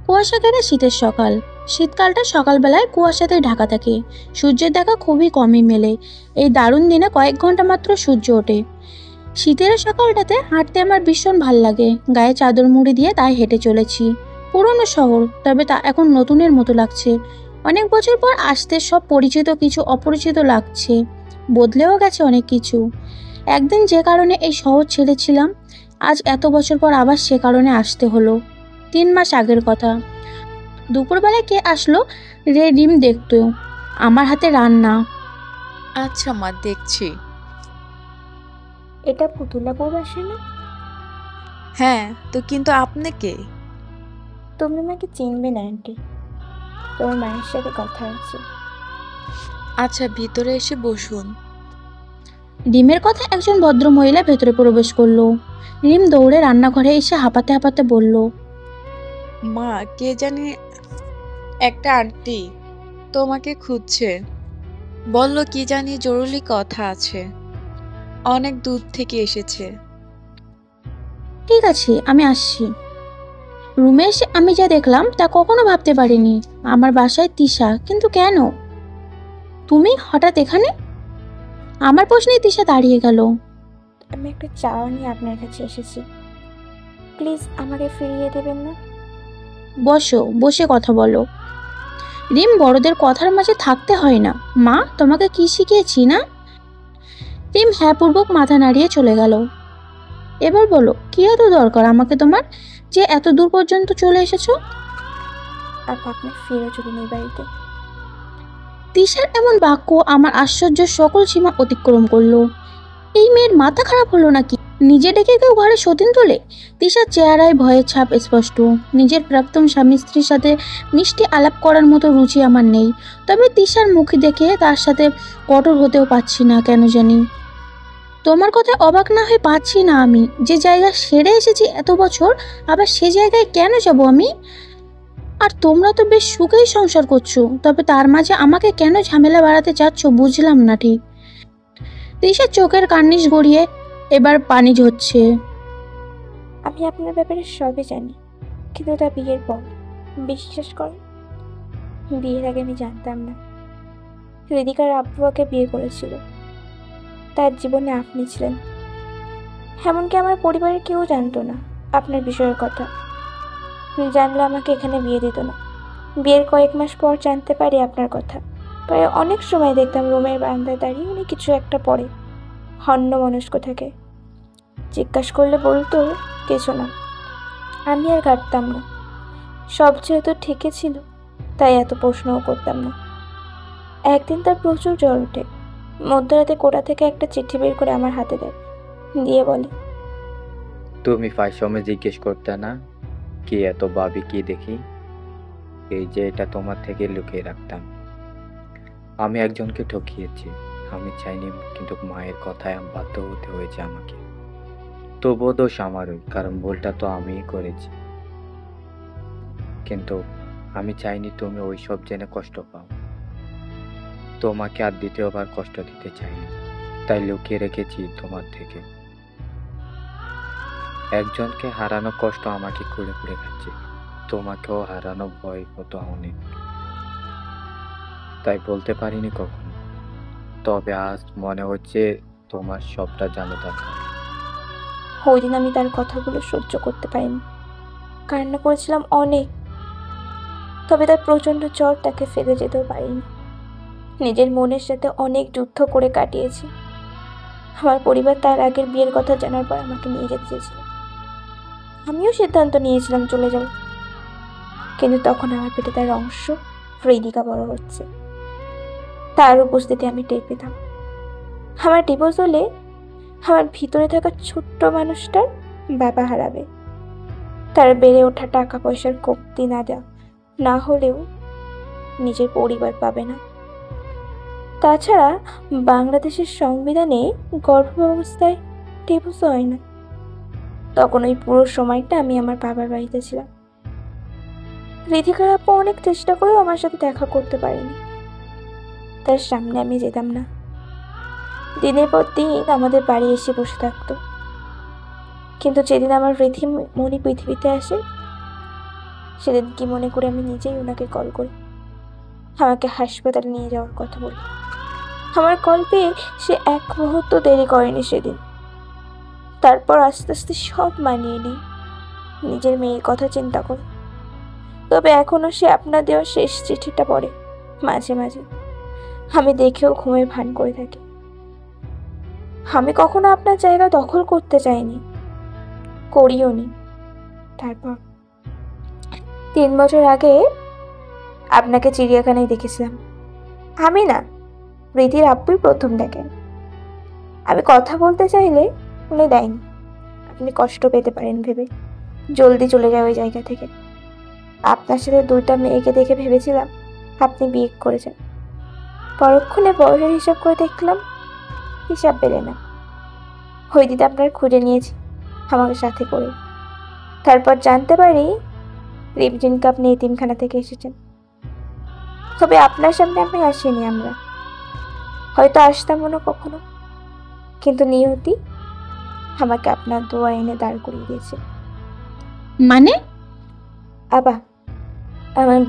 কুয়াশা ঘেরা শীতের সকাল। শীতকালটা সকালবেলায় কুয়াশাতে ঢাকা থাকে, সূর্যের দেখা খুবই কমই মেলে। এই দারুণ দিনে কয়েক ঘন্টা মাত্র সূর্য ওঠে। শীতের সকালটাতে হাঁটতে আমার ভীষণ ভাল লাগে। গায়ে চাদর মুড়ি দিয়ে তাই হেঁটে চলেছি। পুরনো শহর, তবে তা এখন নতুনের মতো লাগছে। অনেক বছর পর আসতে সব পরিচিত কিছু অপরিচিত লাগছে। বদলেও গেছে অনেক কিছু। একদিন যে কারণে এই শহর ছেড়েছিলাম, আজ এত বছর পর আবার সে কারণে আসতে হলো। 3 মাস আগের কথা। দুপুরবেলায় কে আসলো রে ডিম দেখতো, আমার হাতে রান্না। আচ্ছা মা, দেখছি। এটা পুতুলাপুর বাসা না? হ্যাঁ, তো কিন্তু আপনি কে? তুমি আমাকে চিনবে না আন্টি, তোমার মায়ের সাথে কথা আছে। আচ্ছা, ভিতরে এসে বসুন। ডিমের কথা একজন ভদ্র মহিলা ভেতরে প্রবেশ করলো। রিম দৌড়ে রান্নাঘরে এসে হাঁপাতে হাঁপাতে বলল, মা, কে জানি একটা আন্টি তোমাকে খুঁজছে। বলল কি জানি জরুরি কথা আছে, অনেক দূর থেকে এসেছে। ঠিক আছে, আমি আসছি। রুমে এসে আমি যা দেখলাম তা কখনো ভাবতে পারিনি। আমার বাসায় তিশা, কিন্তু কেন? তুমি হঠাৎ এখানে? আমার প্রশ্নে তিশা দাঁড়িয়ে গেল। আমি একটা চাওয়া নিয়ে আপনার কাছে এসেছি, প্লিজ আমাকে ফিরিয়ে দেবেন না? বসো, বসে কথা বলো। রিম, বড়দের কথার মাঝে থাকতে হয় না। মা তোমাকে কি শিখিয়েছি না? রিম হ্যাঁ পূর্বক মাথা নাড়িয়ে চলে গেল। এবার বলো, কি এত দরকার আমাকে তোমার, যে এত দূর পর্যন্ত চলে এসেছো? আপনি ফিরে চলুন এই বাড়িতে। তিশার এমন বাক্য আমার আশ্চর্য সকল সীমা অতিক্রম করলো। এই মেয়ের মাথা খারাপ হলো নাকি? নিজে ডেকে কেউ ঘরে সতীন তোলে? তিশার চেহারায় ভয়ের ছাপ স্পষ্ট। নিজের প্রাক্তন স্বামী স্ত্রীর সাথে মিষ্টি আলাপ করার মতো রুচি আমার নেই, তবে তিশার মুখ দেখে তার সাথে কঠোর হতেও পারছি না কেন জানি। তোমার কথা অবাক না হয়ে পাচ্ছি না আমি। যে জায়গা সেরে এসেছি এত বছর, আবার সে জায়গায় কেন যাব আমি? আর তোমরা তো বেশ সুখেই সংসার করছো, তবে তার মাঝে আমাকে কেন ঝামেলা বাড়াতে চাচ্ছ বুঝলাম না ঠিক। তিশার চোখের কার্নিশ গড়িয়ে এবার পানি ঝরছে। আমি আপনার ব্যাপারে সবই জানি, কিন্তু তা বিয়ের পর। বিশ্বাস করেন, বিয়ের আগে আমি জানতাম না হৃদিকার আব্বু ওকে বিয়ে করেছিল। তার জীবনে আপনি ছিলেন, এমনকি আমার পরিবারের কেউ জানতো না আপনার বিষয়ের কথা। জানলে আমাকে এখানে বিয়ে দিত না। বিয়ের কয়েক মাস পর জানতে পারি আপনার কথা। প্রায় অনেক সময় দেখতাম রুমের বারান্দায় দাঁড়িয়ে উনি কিছু একটা পড়ে, অন্যমনস্ক থাকে। জিজ্ঞাসা করলে বলতো কিছু না। আমি আর ঘাটতাম না, সব যেহেতু ঠিকই ছিল তাই এত প্রশ্নও করতাম না। একদিন তার প্রচুর জ্বর ওঠে। মধ্যরাতে কোটা থেকে একটা চিঠি বের করে আমার হাতে দেয়, দিয়ে বলে, তুমি ফাইসমে জিজ্ঞেস করতে না কি এত ভাবি কি দেখি? এই যে এটা তোমার থেকে লুকিয়ে রাখতাম। আমি একজনকে ঠকিয়েছি, আমি চাইনি, কিন্তু মায়ের কথায় বাধ্য হতে হয়েছে আমাকে। তবুও দোষ আমারই, কারণ ভুলটা তো আমিই করেছি। কিন্তু আমি চাইনি তুমি ওই সব জেনে কষ্ট পাও। তোমাকে আর দ্বিতীয়বার কষ্ট দিতে চাইনি, তাই লুকিয়ে রেখেছি তোমার থেকে। একজনকে হারানো কষ্ট আমাকে কুড়ে কুড়ে খাচ্ছে, তোমাকেও হারানো ভয় হতো অনেক, তাই বলতে পারিনি কখনো। তবে আজ মনে হচ্ছে তোমার সবটা জানা দরকার। ওই দিন আমি তার কথাগুলো সহ্য করতে পারিনি, কান্না করেছিলাম অনেক। তবে তার প্রচণ্ড জ্বর তাকে ফেলে যেতেও পারিনি। নিজের মনের সাথে অনেক যুদ্ধ করে কাটিয়েছি। আমার পরিবার তার আগের বিয়ের কথা জানার পর আমাকে নিয়ে যেতে চেয়েছিল। আমিও সিদ্ধান্ত নিয়েছিলাম চলে যাব, কিন্তু তখন আমার পেটে তার অংশ হৃদিকা বড় হচ্ছে। তার উপস্থিতি আমি টের পেতাম। আমার ডিভোর্স হলে আমার ভিতরে থাকা ছোট্ট মানুষটার বাবা হারাবে। তার বেড়ে ওঠা টাকা পয়সার কমতি না হলেও নিজের পরিবার পাবে না। তাছাড়া বাংলাদেশের সংবিধানে গর্ভাবস্থায় ডিভোর্স হয় না। তখন ওই পুরো সময়টা আমি আমার বাবার বাড়িতে ছিলাম। হৃদিকার আপু অনেক চেষ্টা করেও আমার সাথে দেখা করতে পারেনি। তার সামনে আমি যেতাম না। দিনের পর দিন আমাদের বাড়ি এসে বসে থাকতো, কিন্তু যেদিন আমার মনি পৃথিবীতে আসে, সেদিন কি মনে করে আমি নিজেই ওনাকে কল করি, আমাকে হাসপাতালে নিয়ে যাওয়ার কথা বলি। আমার কল পেয়ে সে এক মুহূর্ত দেরি করেনি সেদিন। তারপর আস্তে আস্তে সব মানিয়ে নেই, নিজের মেয়ের কথা চিন্তা করে। তবে এখনো সে আপনার দেওয়া শেষ চিঠিটা পড়ে মাঝে মাঝে। আমি দেখেও ঘুমের ভান করে থাকি। আমি কখনো আপনার জায়গা দখল করতে চাইনি, করিও নি। তারপর 3 বছর আগে আপনাকে চিড়িয়াখানায় দেখেছিলাম। আমি না, রীতির আব্বুই প্রথম দেখেন। আমি কথা বলতে চাইলে উনি দেয়নি। আপনি কষ্ট পেতে পারেন ভেবে জলদি চলে যায় ওই জায়গা থেকে। আপনার সাথে 2টা মেয়েকে দেখে ভেবেছিলাম আপনি বিয়ে করেছেন। পরক্ষণে বয়সের হিসাব করে দেখলাম হিসাব পেলে না। ওই দিন আপনার খুঁজে নিয়েছি আমাকে সাথে করে। তারপর জানতে পারি রিমঝিমকে আপনি এতিমখানা থেকে এসেছেন। তবে আপনার সামনে আমি আসিনি। আমরা হয়তো আসতাম না কখনো, কিন্তু নিয়তি আমাকে আপনার দোয়া এনে দাঁড় করিয়ে দিয়েছে। মানে? আবা, আমার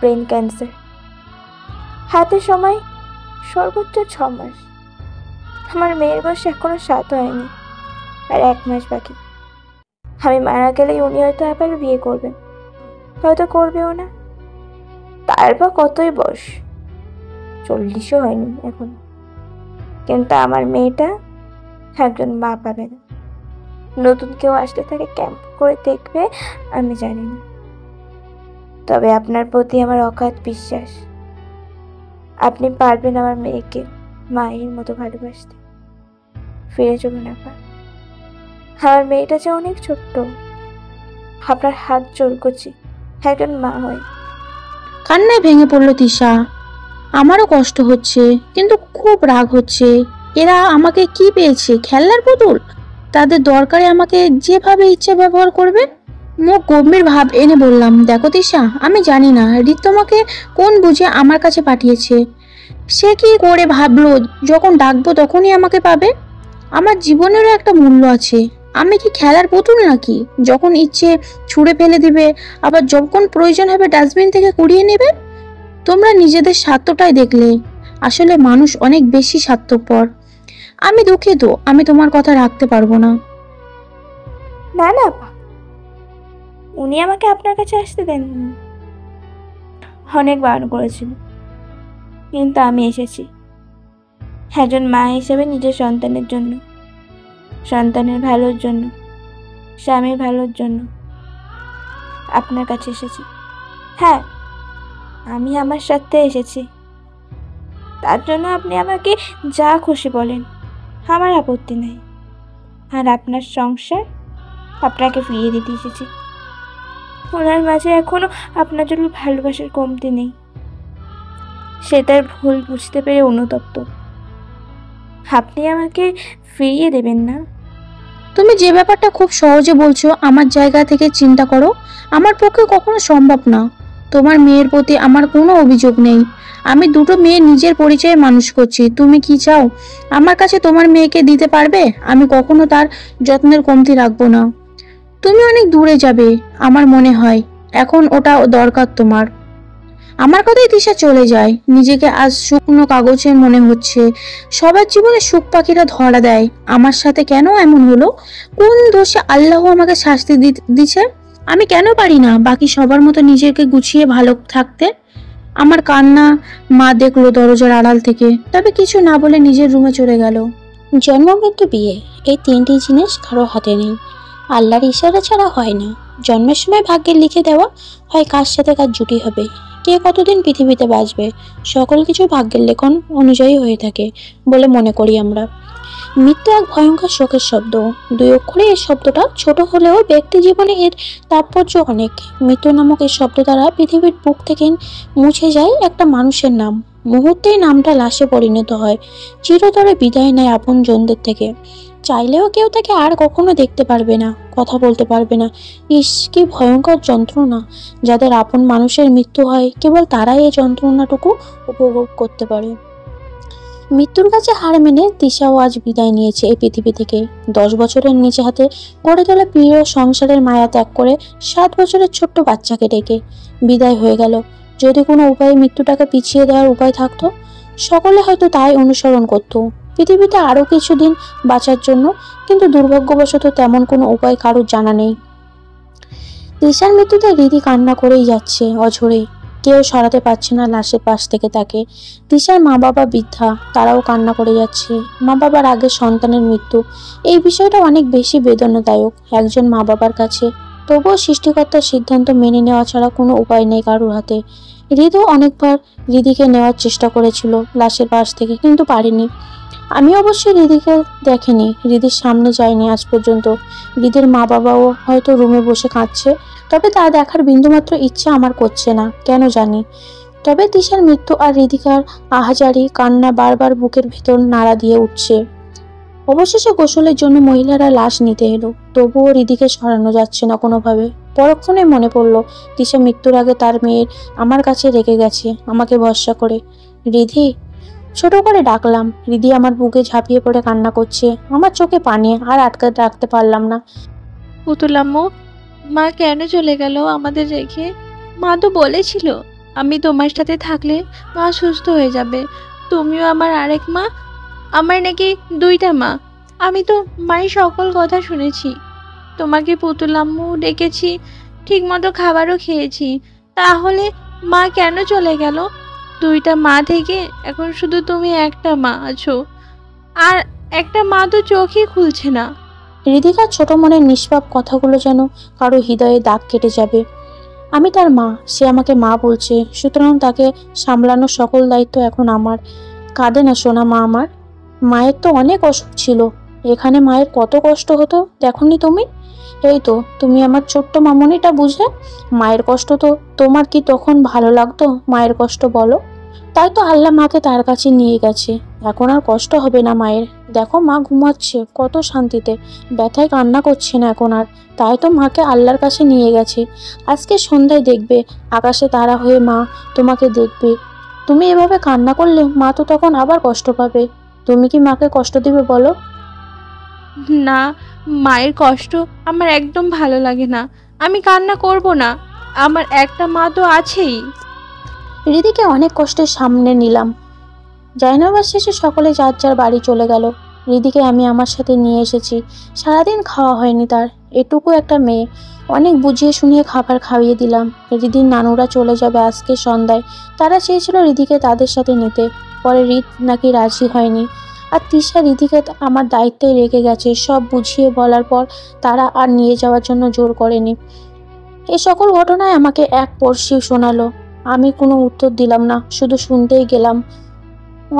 ব্রেন ক্যান্সার। হাতে সময় সর্বোচ্চ 6 মাস। আমার মেয়ের বয়স এখনো 7 হয়নি, আর 1 মাস বাকি। আমি মারা গেলেই উনি হয়তো আবার বিয়ে করবেন, হয়তো করবেও না। তারপর কতই বয়স, 40ও হয়নি এখন। কিন্তু আমার মেয়েটা একজন মা পাবে না। নতুন কেউ আসলে তাকে ক্যাম্প করে দেখবে আমি জানি না। তবে আপনার প্রতি আমার অগাধ বিশ্বাস, আপনি পারবেন আমার মেয়েকে মায়ের মতো ভালোবাসতে। ফিরে চলুন আবার। আমার মেয়েটা যে অনেক ছোট্ট, আপনার হাত জোর করছি একজন মা হয়ে। কান্নায় ভেঙে পড়ল তিশা। আমারও কষ্ট হচ্ছে, কিন্তু খুব রাগ হচ্ছে। এরা আমাকে কি পেয়েছে? খেলনার পুতুল? তাদের দরকারে আমাকে যেভাবে ইচ্ছে ব্যবহার করবে। মুখ গম্ভীর ভাব এনে বললাম, দেখো তিশা, আমি জানি না রিত তোমাকে কোন বুঝে আমার কাছে পাঠিয়েছে। সে কি করে ভাবলো যখন ডাকবো তখনই আমাকে পাবে? আমার জীবনেরও একটা মূল্য আছে। আমি কি খেলার পুতুল নাকি? যখন ইচ্ছে ছুঁড়ে ফেলে দিবে, আবার যখন প্রয়োজন হবে ডাস্টবিন থেকে কুড়িয়ে নেবে। তোমরা নিজেদের স্বার্থটাই দেখলে, আসলে মানুষ অনেক বেশি স্বার্থপর। আমি দুঃখিত, আমি তোমার কথা রাখতে পারবো না। না না আপা, উনি আমাকে আপনার কাছে আসতে দেননি। অনেক বারণ করেছিল, কিন্তু আমি এসেছি একজন মা হিসেবে নিজের সন্তানের জন্য, সন্তানের ভালোর জন্য, স্বামীর ভালোর জন্য আপনার কাছে এসেছি। হ্যাঁ, আমি আমার সাথে এসেছি। তার জন্য আপনি আমাকে যা খুশি বলেন, আমার আপত্তি নেই। আর আপনার সংসার আপনাকে ফিরিয়ে দিতে এসেছি। ওনার মাঝে এখনো আপনার জন্য ভালোবাসার কমতি নেই। সে তার ভুল বুঝতে পেরে অনুতপ্ত। আপনি আমাকে ফিরিয়ে দেবেন না? তুমি যে ব্যাপারটা খুব সহজে বলছো, আমার জায়গা থেকে চিন্তা করো, আমার পক্ষে কখনো সম্ভব না। তোমার মেয়ের প্রতি আমার কোনো অভিযোগ নেই। আমি 2টো মেয়ে নিজের পরিচয়ে মানুষ করছি। তুমি কি চাও আমার কাছে তোমার মেয়েকে দিতে পারবে? আমি কখনো তার যত্নের কমতি রাখবো না। তুমি অনেক দূরে যাবে আমার মনে হয়, এখন ওটা দরকার তোমার। আমার কথাই তিশা চলে যায়। নিজেকে আজ শুকনো কাগজে মনে হচ্ছে। সবার জীবনে সুখ পাখিরা ধরা দেয়, আমার সাথে কেন এমন হলো? কোন দোষে আল্লাহ আমাকে শাস্তি দিচ্ছে? আমি কেন পারি না বাকি সবার মতো নিজেকে গুছিয়ে ভালো থাকতে? আমার কান্না মা দেখলো দরজার আড়াল থেকে, তবে কিছু না বলে নিজের রুমে চলে গেল। জন্ম মৃত্যু বিয়ে, এই 3টি জিনিস কারো হাতে নেই। আল্লাহর ইশারা ছাড়া হয় না। জন্মের সময় ভাগ্যে লিখে দেওয়া হয় কার সাথে কার জুটি হবে, কে কতদিন পৃথিবীতে বাঁচবে, সকল কিছু ভাগ্যের লেখন অনুযায়ী হয়ে থাকে বলে মনে করি আমরা। মৃত্যু এক ভয়ঙ্কর শোকের শব্দ। 2 অক্ষরে এই শব্দটা ছোট হলেও ব্যক্তি জীবনে এর তাৎপর্য অনেক। মৃত্যু নামক এই শব্দ দ্বারা পৃথিবীর বুক থেকে মুছে যায় একটা মানুষের নাম। মুহূর্তেই নামটা লাশে পরিণত হয়, চিরতরে বিদায় নেয় আপন জনদের থেকে। চাইলেও কেউ তাকে আর কখনো দেখতে পারবে না, কথা বলতে পারবে না। ইস, কি ভয়ঙ্কর যন্ত্রণা! যাদের আপন মানুষের মৃত্যু হয় কেবল তারাই এই যন্ত্রণাটুকু উপভোগ করতে পারে। মৃত্যুর কাছে হার মেনে তিশাও আজ বিদায় নিয়েছে এই পৃথিবী থেকে। 10 বছরের নিচে হাতে গড়ে তোলা প্রিয় সংসারের মায়া ত্যাগ করে 7 বছরের ছোট্ট বাচ্চাকে ডেকে বিদায় হয়ে গেল। যদি কোনো উপায়ে মৃত্যুটাকে পিছিয়ে দেওয়ার উপায় থাকতো, সকলে হয়তো তাই অনুসরণ করত পৃথিবীতে আরো কিছুদিন বাঁচার জন্য, কিন্তু দুর্ভাগ্যবশত তেমন কোনো উপায় কারোর জানা নেই। তিশার মৃত্যুতে রীতি কান্না করেই যাচ্ছে অঝরে, কেউ সরাতে পারছে না লাশের পাশ থেকে তাকে। তিশার মা বাবা বৃদ্ধা, তারাও কান্না করে যাচ্ছে। মা বাবার আগে সন্তানের মৃত্যু, এই বিষয়টা অনেক বেশি বেদনাদায়ক একজন মা বাবার কাছে। তবুও সৃষ্টিকর্তার সিদ্ধান্ত মেনে নেওয়া ছাড়া কোনো উপায় নেই কারোর হাতে। হৃদু অনেকবার হৃদিকে নেওয়ার চেষ্টা করেছিল লাশের পাশ থেকে, কিন্তু পারেনি। আমি অবশ্যই হৃদিকে দেখেনি, হৃদির সামনে যায়নি আজ পর্যন্ত। হৃদির মা বাবাও হয়তো রুমে বসে কাঁদছে, তবে তা দেখার বিন্দুমাত্র ইচ্ছা আমার করছে না, কেন জানি। তবে তিশার মৃত্যু আর হৃদিকার আহাজারি কান্না বারবার বুকের ভেতর নাড়া দিয়ে উঠছে। অবশেষে গোসলের জন্য মহিলারা লাশ নিতে এলো, তবুও হৃদিকে সরানো যাচ্ছে না কোনোভাবে। পরক্ষণে মনে পড়লো তিশা মৃত্যুর আগে তার মেয়ের আমার কাছে রেখে গেছে আমাকে ভরসা করে। হৃদি, ছোট করে ডাকলাম। হৃদি আমার বুকে ঝাঁপিয়ে পড়ে কান্না করছে। আমার চোখে পানি, আর আটকে রাখতে পারলাম না। পুতুল আম্মু, মা কেন চলে গেল আমাদের রেখে? মা তো বলেছিল আমি তোমার সাথে থাকলে মা সুস্থ হয়ে যাবে। তুমিও আমার আরেক মা, আমার নাকি 2টা মা। আমি তো মায়ের সকল কথা শুনেছি, তোমাকে পুতুল আম্মু ডেকেছি, ঠিক মতো খাবারও খেয়েছি। তাহলে মা কেন চলে গেল? 2টা মা থেকে এখন শুধু তুমি একটা মা আছো, আর একটা মা তো চোখই খুলছে না। হৃদিকার ছোট মনের নিষ্পাপ কথাগুলো যেন কারো হৃদয়ে দাগ কেটে যাবে। আমি তার মা, সে আমাকে মা বলছে, সুতরাং তাকে সামলানোর সকল দায়িত্ব এখন আমার। কাঁদে না সোনা মা আমার। মায়ের তো অনেক অসুখ ছিল, এখানে মায়ের কত কষ্ট হতো দেখোনি তুমি? এই তো তুমি আমার ছোট্ট মামনিটা বুঝলে। মায়ের কষ্ট তো তোমার কি তখন ভালো লাগতো? মায়ের কষ্ট বলো। তাই তো আল্লাহ মাকে তার কাছে নিয়ে গেছে, এখন আর কষ্ট হবে না মায়ের। দেখো মা ঘুমাচ্ছে কত শান্তিতে, ব্যথায় কান্না করছে না এখন আর। তাই তো মাকে আল্লাহর কাছে নিয়ে গেছে। আজকে সন্ধ্যায় দেখবে আকাশে তারা হয়ে মা তোমাকে দেখবে। তুমি এভাবে কান্না করলে মা তো তখন আবার কষ্ট পাবে। তুমি কি মাকে কষ্ট দিবে বলো? না, মায়ের কষ্ট আমার একদম ভালো লাগে না। আমি কান্না করব না, আমার একটা মা তো আছেই। হৃদিকে অনেক কষ্টের সামনে নিলাম। জায়নামাজ শেষে সকলে যার যার বাড়ি চলে গেল। হৃদিকে আমি আমার সাথে নিয়ে এসেছি। সারাদিন খাওয়া হয়নি তার, এটুকু একটা মেয়ে। অনেক বুঝিয়ে শুনিয়ে খাবার খাইয়ে দিলাম। হৃদির নানুরা চলে যাবে আজকে সন্ধ্যায়। তারা চেয়েছিল হৃদিকে তাদের সাথে নিতে, পরে হৃদ নাকি রাজি হয়নি। আর তিশা হৃদিকে আমার দায়িত্বে রেখে গেছে। সব বুঝিয়ে বলার পর তারা আর নিয়ে যাওয়ার জন্য জোর করেনি। এই সকল ঘটনায় আমাকে এক পড়শি শোনালো। আমি কোনো উত্তর দিলাম না, শুধু শুনতেই গেলাম।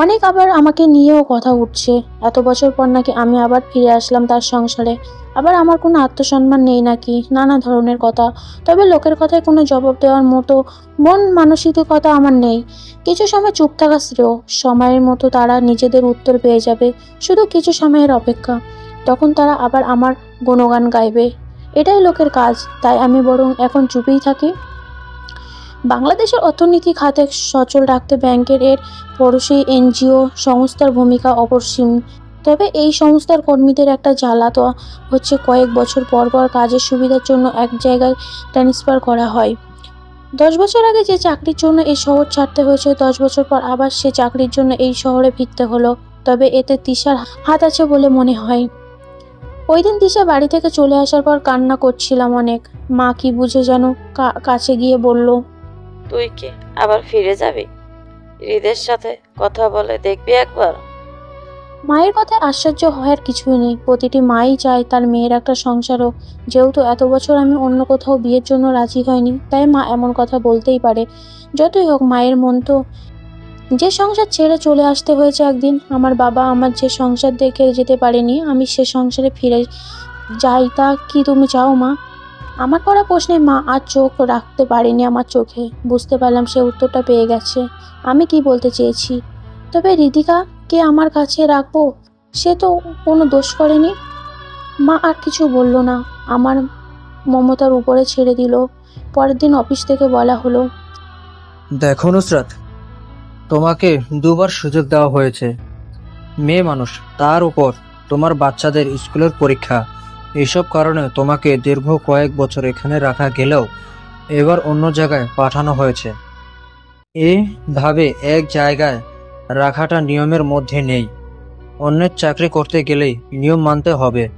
অনেক আবার আমাকে নিয়েও কথা উঠছে, এত বছর পর নাকি আমি আবার ফিরে আসলাম তার সংসারে। আবার আমার কোনো আত্মসম্মান নেই নাকি, নানা ধরনের কথা। তবে লোকের কথায় কোনো জবাব দেওয়ার মতো মন মানসিকতা আমার নেই। কিছু সময় চুপ থাকা শ্রেয়, সময়ের মতো তারা নিজেদের উত্তর পেয়ে যাবে। শুধু কিছু সময়ের অপেক্ষা, তখন তারা আবার আমার গুণগান গাইবে। এটাই লোকের কাজ, তাই আমি বরং এখন চুপেই থাকি। বাংলাদেশের অর্থনীতি খাতে সচল রাখতে ব্যাংকের এর পড়োশী এনজিও সংস্থার ভূমিকা অপরিসীম। তবে এই সংস্থার কর্মীদের একটা জ্বালা তো হচ্ছে, কয়েক বছর পর পর কাজের সুবিধার জন্য এক জায়গায় ট্রান্সফার করা হয়। 10 বছর আগে যে চাকরির জন্য এই শহর ছাড়তে হয়েছে, 10 বছর পর আবার সে চাকরির জন্য এই শহরে ফিরতে হলো। তবে এতে তিশার হাত আছে বলে মনে হয়। ওই দিন তিশা বাড়ি থেকে চলে আসার পর কান্না করছিলাম অনেক। মা কি বুঝে যেন কাছে গিয়ে বলল, তুই কি আবার ফিরে যাবি? হৃদের সাথে কথা বলে দেখবি একবার। মায়ের কথায় আশ্চর্য হওয়ার কিছুই নেই। প্রতিটি মাই চায় তার মেয়ের একটা সংসার হোক। যেহেতু এত বছর আমি অন্য কোথাও বিয়ের জন্য রাজি হয়নি, তাই মা এমন কথা বলতেই পারে। যতই হোক মায়ের মন তো। যে সংসার ছেড়ে চলে আসতে হয়েছে একদিন, আমার বাবা আমার যে সংসার দেখে যেতে পারেনি, আমি সে সংসারে ফিরে যাই, তা কি তুমি চাও মা? আমার করা প্রশ্নে মা আর চোখ রাখতে পারেনি আমার চোখে। বুঝতে পারলাম সে উত্তরটা পেয়ে গেছে আমি কি বলতে চেয়েছি। তবে হৃদিকাকে আমার কাছে রাখবো, সে তো কোনো দোষ করেনি। মা আর কিছু বলল না, আমার মমতার উপরে ছেড়ে দিল। পরের দিন অফিস থেকে বলা হলো, দেখো নুসরাত, তোমাকে 2বার সুযোগ দেওয়া হয়েছে, মেয়ে মানুষ, তার উপর তোমার বাচ্চাদের স্কুলের পরীক্ষা, এসব কারণে তোমাকে দীর্ঘ কয়েক বছর এখানে রাখা গেলেও এবার অন্য জায়গায় পাঠানো হয়েছে। এভাবে এক জায়গায় রাখাটা নিয়মের মধ্যে নেই। অন্যের চাকরি করতে গেলেই নিয়ম মানতে হবে।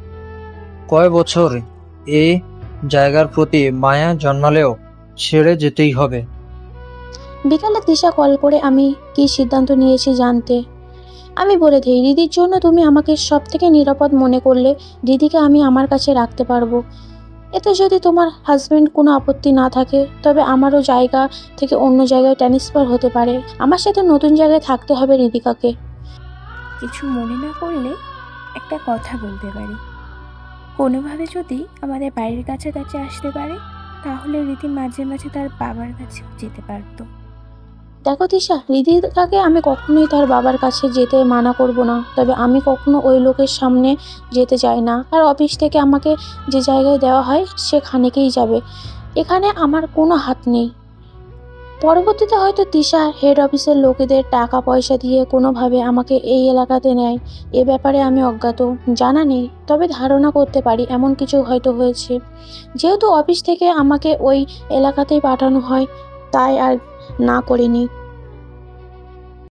কয় বছর এই জায়গার প্রতি মায়া জন্মালেও ছেড়ে যেতেই হবে। বিকালে তিশা কল করে আমি কি সিদ্ধান্ত নিয়েছি জানতে। আমি বলে দিই, রিদির জন্য তুমি আমাকে সব থেকে নিরাপদ মনে করলে রিদিকে আমি আমার কাছে রাখতে পারবো। এতে যদি তোমার হাজবেন্ড কোনো আপত্তি না থাকে, তবে আমারও জায়গা থেকে অন্য জায়গায় ট্রান্সফার হতে পারে। আমার সাথে নতুন জায়গায় থাকতে হবে রিদিকাকে। কিছু মনে না করলে একটা কথা বলতে পারি। কোনোভাবে যদি আমাদের বাড়ির কাছাকাছি আসতে পারে, তাহলে রীতি মাঝে মাঝে তার বাবার কাছে যেতে পারতো। দেখো তিশা, রিদিকাকে আমি কখনোই তার বাবার কাছে যেতে মানা করব না, তবে আমি কখনো ওই লোকের সামনে যেতে চাই না। আর অফিস থেকে আমাকে যে জায়গায় দেওয়া হয় সেখানেই যাবে, এখানে আমার কোনো হাত নেই। পরবর্তীতে হয়তো তিশা হেড অফিসের লোকেদের টাকা পয়সা দিয়ে কোনোভাবে আমাকে এই এলাকাতে নেয়, এ ব্যাপারে আমি অজ্ঞাত, জানা নেই। তবে ধারণা করতে পারি এমন কিছু হয়তো হয়েছে। যেহেতু অফিস থেকে আমাকে ওই এলাকাতেই পাঠানো হয়, তাই আর না করিনি।